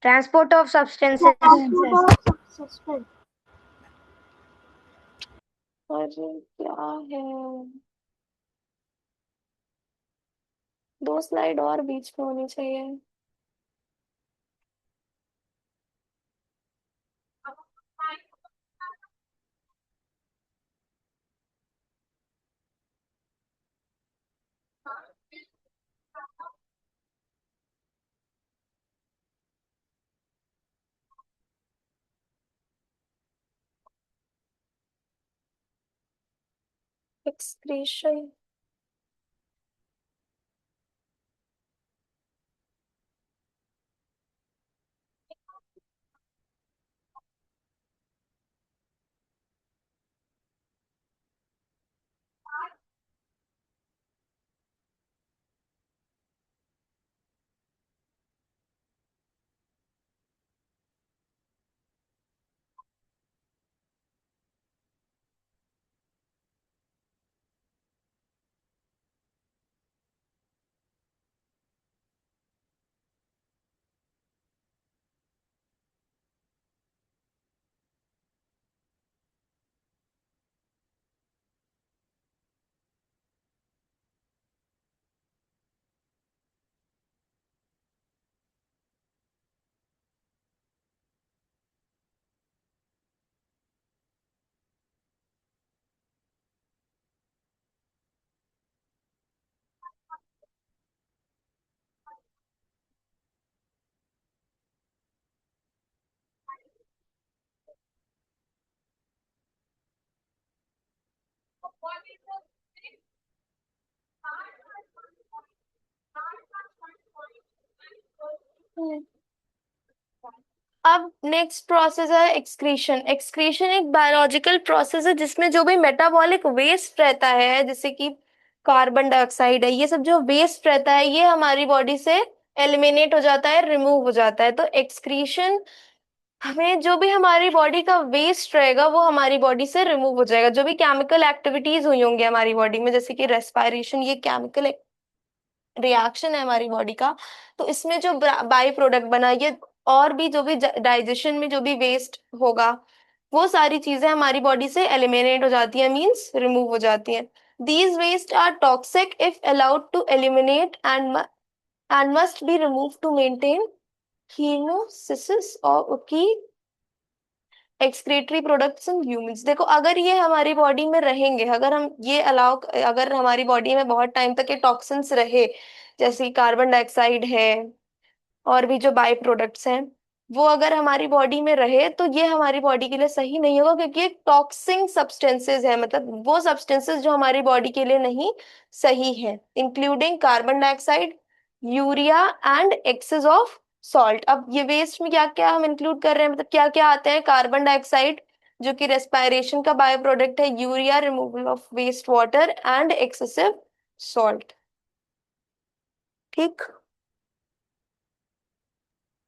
Transport of substances. अरे क्या है, दो slide और बीच में होनी चाहिए। एक्सक्रीशन, हम्म। अब नेक्स्ट प्रोसेस है एक्सक्रीशन। एक्सक्रीशन एक बायोलॉजिकल प्रोसेस है जिसमें जो भी मेटाबॉलिक वेस्ट रहता है, जैसे कि कार्बन डाइऑक्साइड है, ये सब जो वेस्ट रहता है ये हमारी बॉडी से एलिमिनेट हो जाता है, रिमूव हो जाता है। तो एक्सक्रीशन हमें जो भी हमारी बॉडी का वेस्ट रहेगा वो हमारी बॉडी से रिमूव हो जाएगा। जो भी केमिकल एक्टिविटीज हुई होंगी हमारी बॉडी में, जैसे कि रेस्पिरेशन, ये केमिकल रिएक्शन है हमारी बॉडी का, तो इसमें जो बाई प्रोडक्ट बना ये, और भी जो भी डाइजेशन में जो भी वेस्ट होगा, वो सारी चीजें हमारी बॉडी से एलिमिनेट हो जाती है, मींस रिमूव हो जाती हैं। These waste are toxic if allowed to eliminate and must be remove to maintain homeostasis और की एक्सक्रीटरी प्रोडक्ट्स इन ह्यूमंस। देखो अगर ये हमारी बॉडी में रहेंगे, अगर हम ये अलाउ, अगर हमारी बॉडी में बहुत टाइम तक ये टॉक्सिन्स रहे, जैसे कार्बन डाइऑक्साइड है और भी जो बाई प्रोडक्ट्स हैं, वो अगर हमारी बॉडी में रहे तो ये हमारी बॉडी के लिए सही नहीं होगा, क्योंकि ये टॉक्सिक सब्सटेंसेस है, मतलब वो सब्सटेंसेस जो हमारी बॉडी के लिए नहीं सही है, including carbon dioxide, urea and excess of salt. अब ये वेस्ट में क्या क्या हम इंक्लूड कर रहे हैं, मतलब क्या क्या आते हैं? कार्बन डाइऑक्साइड जो कि रेस्पिरेशन का बायो प्रोडक्ट है, urea removal of waste water and excessive salt. ठीक।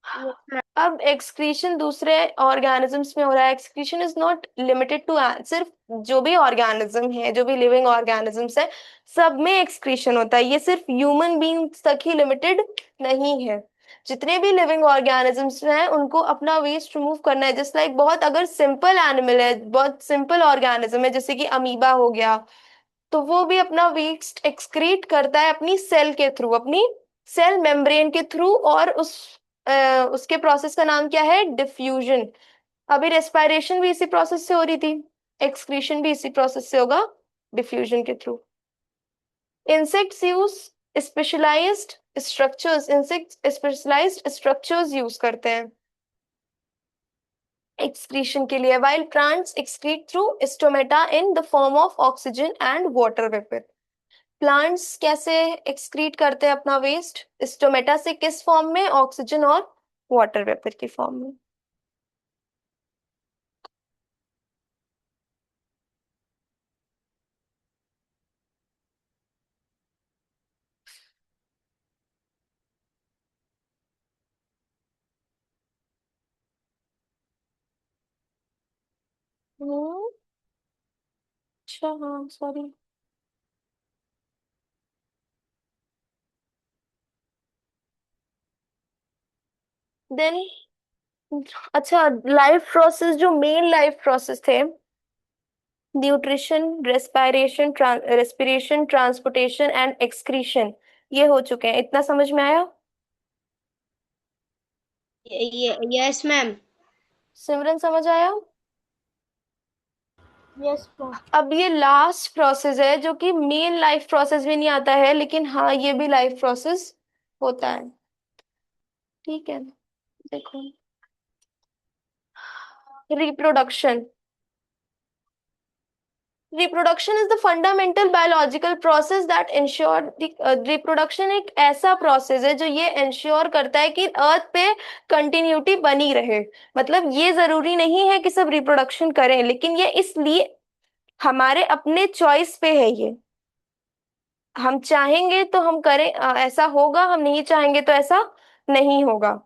Yes, ma'am. अब एक्सक्रीशन दूसरे ऑर्गेनिजम्स में हो रहा है। Excretion is not limited to, सिर्फ जो भी ऑर्गेनिज्म है, जो भी लिविंग ऑर्गेनिजम्स है, सब में एक्सक्रीशन होता है। ये सिर्फ ह्यूमन बींग्स तक ही लिमिटेड नहीं है। जितने भी लिविंग ऑर्गेनिजम्स हैं उनको अपना वेस्ट रिमूव करना है। जस्ट लाइक बहुत अगर सिंपल एनिमल है, बहुत सिंपल ऑर्गेनिज्म है, जैसे कि अमीबा हो गया, तो वो भी अपना वेस्ट एक्सक्रीट करता है अपनी सेल के थ्रू, अपनी सेल मेम्ब्रेन के थ्रू, और उसके प्रोसेस का नाम क्या है? डिफ्यूजन। अभी रेस्पिरेशन भी इसी प्रोसेस से हो रही थी, एक्सक्रीशन भी इसी प्रोसेस से होगा, डिफ्यूजन के थ्रू। Insects use specialised structures, insects specialised structures use करते हैं एक्सक्रीशन के लिए, while plants excrete through stomata in the form of oxygen and water vapor। Plants कैसे एक्सक्रीट करते हैं अपना वेस्ट? स्टोमेटा से, किस फॉर्म में? ऑक्सीजन और वाटर वेपर की फॉर्म में। हम्म, अच्छा हाँ सॉरी। देन, अच्छा, लाइफ प्रोसेस, जो मेन लाइफ प्रोसेस थे, nutrition, respiration, transportation and excretion, ये हो चुके हैं। इतना समझ में आया? Yes, ma'am. सिमरन समझ आया? Yes, ma'am. अब ये लास्ट प्रोसेस है जो कि मेन लाइफ प्रोसेस भी नहीं आता है, लेकिन हाँ ये भी लाइफ प्रोसेस होता है। ठीक है, देखो, reproduction. Reproduction is the fundamental biological process that ensure, reproduction एक ऐसा प्रोसेस है जो ये इंश्योर करता है कि अर्थ पे कंटिन्यूटी बनी रहे। मतलब ये जरूरी नहीं है कि सब रिप्रोडक्शन करें, लेकिन ये इसलिए हमारे अपने चॉइस पे है ये। हम चाहेंगे तो हम करें, ऐसा होगा, हम नहीं चाहेंगे तो ऐसा नहीं होगा।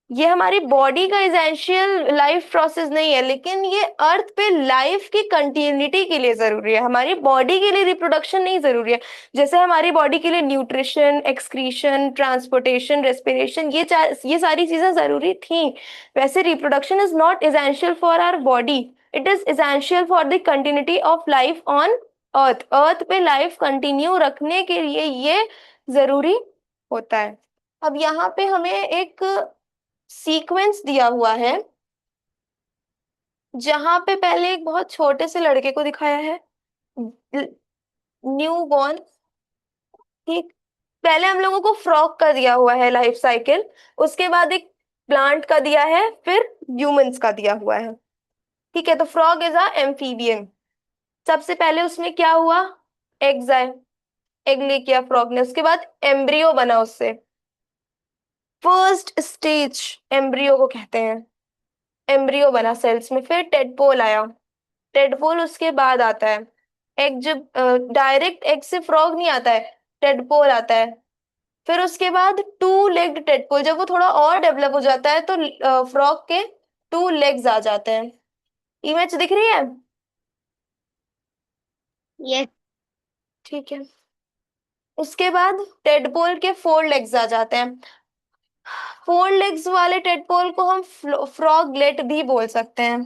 ये हमारी बॉडी का एसेंशियल लाइफ प्रोसेस नहीं है, लेकिन ये अर्थ पे लाइफ की कंटिन्यूटी के लिए जरूरी है। हमारी बॉडी के लिए रिप्रोडक्शन नहीं जरूरी है। जैसे हमारी बॉडी के लिए न्यूट्रिशन, एक्सक्रीशन, ट्रांसपोर्टेशन, रेस्पिरेशन, ये सारी चीजें जरूरी थी, वैसे reproduction is not essential for our body. It is essential for the continuity of life on earth. Earth पे लाइफ कंटिन्यू रखने के लिए ये जरूरी होता है। अब यहाँ पे हमें एक सीक्वेंस दिया हुआ है, जहां पे पहले एक बहुत छोटे से लड़के को दिखाया है, न्यू बॉर्न। ठीक, पहले हम लोगों को फ्रॉग का दिया हुआ है लाइफ साइकिल, उसके बाद एक प्लांट का दिया है, फिर ह्यूमंस का दिया हुआ है। ठीक है, तो फ्रॉग इज अ एम्फीबियन। सबसे पहले उसमें क्या हुआ? एग्स आए, एग ले किया फ्रॉग ने, उसके बाद एम्ब्रियो बना उससे, फर्स्ट स्टेज एम्ब्रियो को कहते हैं। एम्ब्रियो बना सेल्स में, फिर टेडपोल आया। टेडपोल उसके बाद आता है। एग जब डायरेक्ट एग से फ्रॉग नहीं आता है, टेडपोल आता है। फिर उसके बाद टू लेग्ड टेडपोल, जब वो थोड़ा और डेवलप हो जाता है तो फ्रॉग के टू लेग्स आ जाते हैं। इमेज दिख रही है? Yes. ठीक है। उसके बाद टेडपोल के फोर लेग्स आ जाते हैं। फोर लेग्स वाले टेडपोल को हम फ्रॉगलेट भी बोल सकते हैं।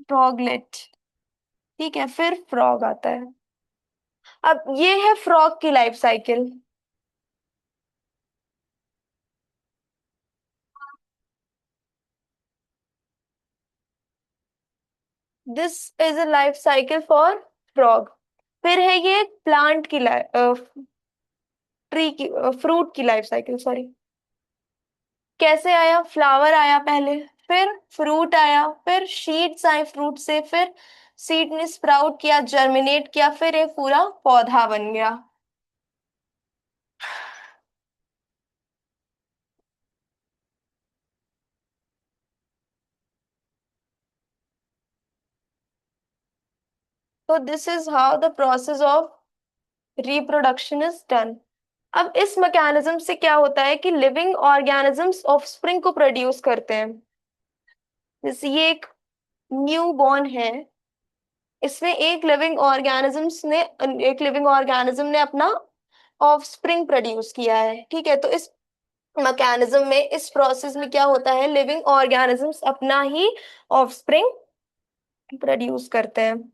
फ्रॉगलेट। ठीक है, फिर फ्रॉग आता है। अब ये है फ्रॉग की life cycle. This is a life cycle for frog. फिर है ये प्लांट की लाइफ, ट्री की, फ्रूट की लाइफ साइकिल, सॉरी। कैसे आया? फ्लावर आया पहले, फिर फ्रूट आया, फिर सीड्स आए फ्रूट से, फिर सीड ने स्प्राउट किया, जर्मिनेट किया, फिर एक पूरा पौधा बन गया। तो this is how the process of reproduction is done. अब इस मैकेनिज्म से क्या होता है कि लिविंग ऑर्गेनिजम्स ऑफस्प्रिंग को प्रोड्यूस करते हैं। जैसे ये एक न्यू बॉर्न है, इसमें एक लिविंग ऑर्गेनिज्म ने अपना ऑफस्प्रिंग प्रोड्यूस किया है। ठीक है, तो इस मैकेनिज्म में, इस प्रोसेस में क्या होता है, लिविंग ऑर्गेनिजम्स अपना ही ऑफस्प्रिंग प्रोड्यूस करते हैं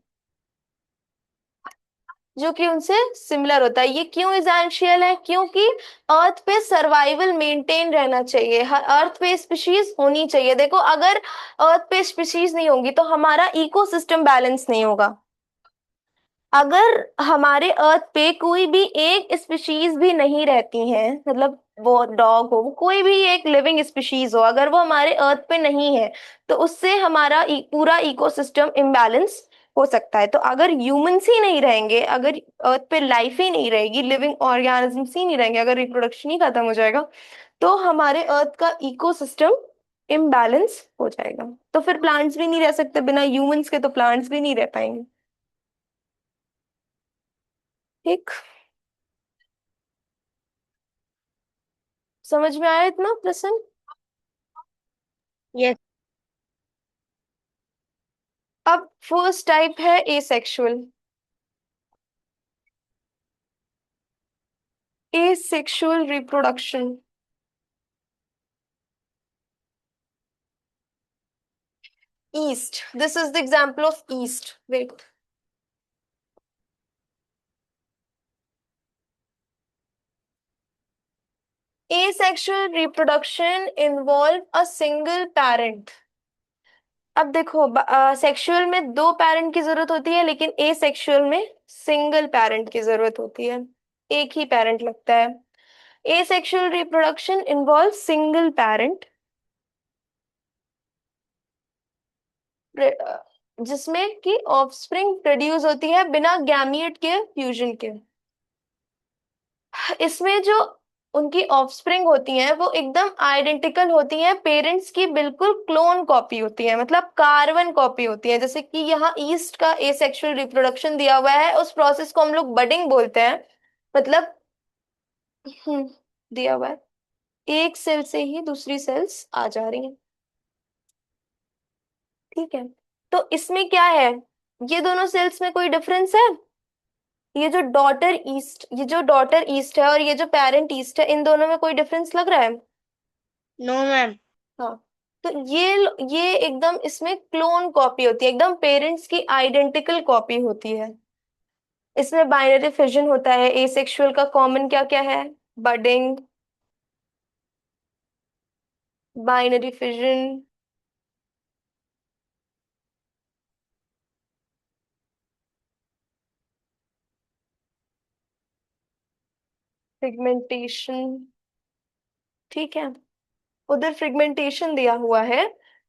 जो कि उनसे सिमिलर होता है। ये क्यों इसेंशियल है? क्योंकि अर्थ पे सर्वाइवल मेंटेन रहना चाहिए, हर अर्थ पे स्पीशीज होनी चाहिए। देखो, अगर अर्थ पे स्पीशीज नहीं होंगी तो हमारा इकोसिस्टम बैलेंस नहीं होगा। अगर हमारे अर्थ पे कोई भी एक स्पीशीज भी नहीं रहती है, मतलब वो डॉग हो, कोई भी एक लिविंग स्पीशीज हो, अगर वो हमारे अर्थ पे नहीं है, तो उससे हमारा पूरा इकोसिस्टम इम्बैलेंस हो सकता है। तो अगर ह्यूमंस ही नहीं रहेंगे, अगर अर्थ पे लाइफ ही नहीं रहेगी, लिविंग ऑर्गेनिजम्स ही नहीं रहेंगे, अगर रिप्रोडक्शन ही खत्म हो जाएगा, तो हमारे अर्थ का इकोसिस्टम इम्बैलेंस हो जाएगा। तो फिर प्लांट्स भी नहीं रह सकते, बिना ह्यूमंस के तो प्लांट्स भी नहीं रह पाएंगे। ठीक। समझ में आया इतना, प्रश्न? Yes. अब फर्स्ट टाइप है asexual. Asexual reproduction. Yeast, this is the example of yeast. Wait, asexual reproduction involve a single parent. अब देखो, सेक्सुअल में दो पेरेंट की जरूरत होती है, लेकिन एसेक्सुअल में सिंगल पेरेंट की जरूरत होती है, एक ही पेरेंट लगता है। Asexual reproduction involve single parent, जिसमें कि ऑफस्प्रिंग प्रोड्यूस होती है बिना गैमीट के फ्यूजन के। इसमें जो उनकी ऑफस्प्रिंग होती हैं वो एकदम आइडेंटिकल होती हैं, पेरेंट्स की बिल्कुल क्लोन कॉपी होती है, मतलब कार्बन कॉपी होती है। जैसे कि यहाँ ईस्ट का एसेक्सुअल रिप्रोडक्शन दिया हुआ है, उस प्रोसेस को हम लोग बडिंग बोलते हैं। मतलब दिया हुआ है, एक सेल से ही दूसरी सेल्स आ जा रही हैं। ठीक है, तो इसमें क्या है, ये दोनों सेल्स में कोई डिफरेंस है? ये जो डॉटर ईस्ट है और ये जो पेरेंट ईस्ट है, इन दोनों में कोई डिफरेंस लग रहा है? No, ma'am. हाँ। तो ये एकदम इसमें क्लोन कॉपी होती है, एकदम पेरेंट्स की आइडेंटिकल कॉपी होती है। इसमें बाइनरी फिजन होता है। एसेक्सुअल का कॉमन क्या क्या है? Budding, binary fission, fragmentation. ठीक है, उधर फ्रिगमेंटेशन दिया हुआ है।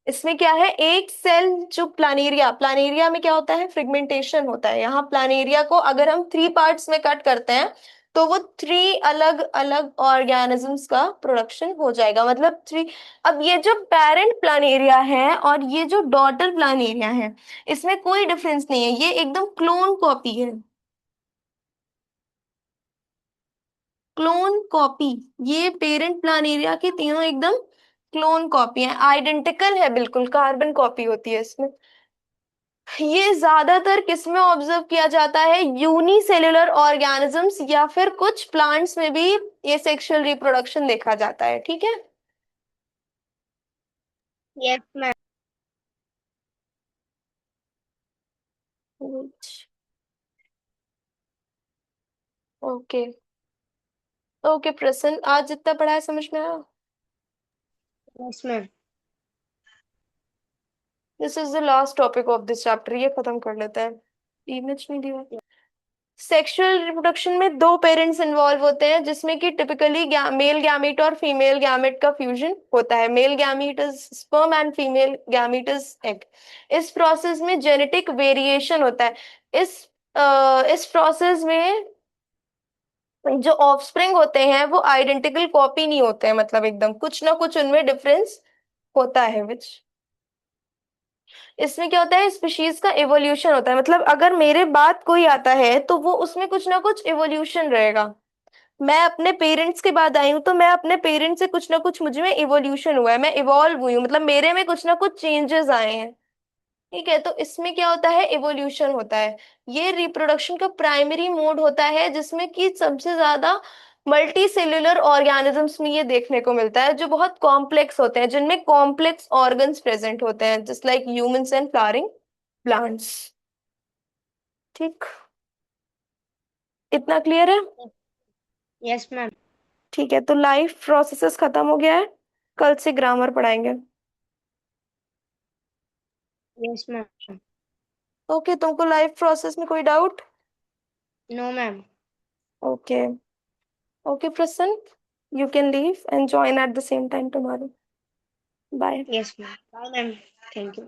इसमें क्या है, एक सेल जो प्लानेरिया, प्लानेरिया में क्या होता है, फ्रिगमेंटेशन होता है। यहाँ प्लानेरिया को अगर हम थ्री पार्ट्स में कट करते हैं तो वो 3 अलग अलग ऑर्गेनिजम्स का प्रोडक्शन हो जाएगा, मतलब 3। अब ये जो पेरेंट प्लानेरिया है और ये जो डॉटर प्लानेरिया है, इसमें कोई डिफरेंस नहीं है, ये एकदम क्लोन कॉपी है। Clone copy. ये पेरेंट प्लानेरिया की तीनों एकदम क्लोन कॉपी है, आइडेंटिकल है, बिल्कुल कार्बन कॉपी होती है इसमें। ये ज्यादातर किसमें ऑब्जर्व किया जाता है? यूनिसेल्युलर ऑर्गेनिजम्स या फिर कुछ प्लांट्स में भी ये सेक्सुअल रिप्रोडक्शन देखा जाता है, ठीक है। Yes, ma'am. ओके। ओके प्रसन्न, आज जितना पढ़ा है समझ में आया? Yes, ma'am. This is the last topic of this chapter, ये खत्म कर लेते हैं। इमेज नहीं दिया। सेक्सुअल रिप्रोडक्शन में 2 पेरेंट्स इन्वॉल्व होते हैं, जिसमें कि टिपिकली मेल गैमीट और फीमेल गैमीट का फ्यूजन होता है। Male gamete is sperm and female gamete is egg. इस प्रोसेस में जेनेटिक वेरिएशन होता है। इस इस प्रोसेस में जो ऑफस्प्रिंग होते हैं वो आइडेंटिकल कॉपी नहीं होते हैं, मतलब एकदम कुछ ना कुछ उनमें डिफरेंस होता है, विच इसमें क्या होता है, स्पीशीज का एवोल्यूशन होता है। मतलब अगर मेरे बाद कोई आता है तो वो उसमें कुछ ना कुछ एवोल्यूशन रहेगा। मैं अपने पेरेंट्स के बाद आई हूँ तो मैं अपने पेरेंट्स से कुछ ना कुछ मुझ में इवोल्यूशन हुआ है, मैं इवॉल्व हुई हूँ, मतलब मेरे में कुछ ना कुछ चेंजेस आए हैं। ठीक है, तो इसमें क्या होता है, इवोल्यूशन होता है। ये रिप्रोडक्शन का प्राइमरी मोड होता है, जिसमें कि सबसे ज्यादा मल्टी सेल्यूलर ऑर्गेनिजम्स में ये देखने को मिलता है, जो बहुत कॉम्प्लेक्स होते हैं, जिनमें कॉम्प्लेक्स ऑर्गन्स प्रेजेंट होते हैं, just like humans and flowering plants. ठीक, इतना क्लियर है? Yes, ma'am. ठीक है, तो लाइफ प्रोसेसेस खत्म हो गया है, कल से ग्रामर पढ़ाएंगे। Yes, ma'am. ओके, तुमको लाइफ प्रोसेस में कोई doubt? No, ma'am. Okay. Okay Prasanna, you can leave and join at the same time tomorrow. Bye. Yes, ma'am. Bye, ma'am. Thank you.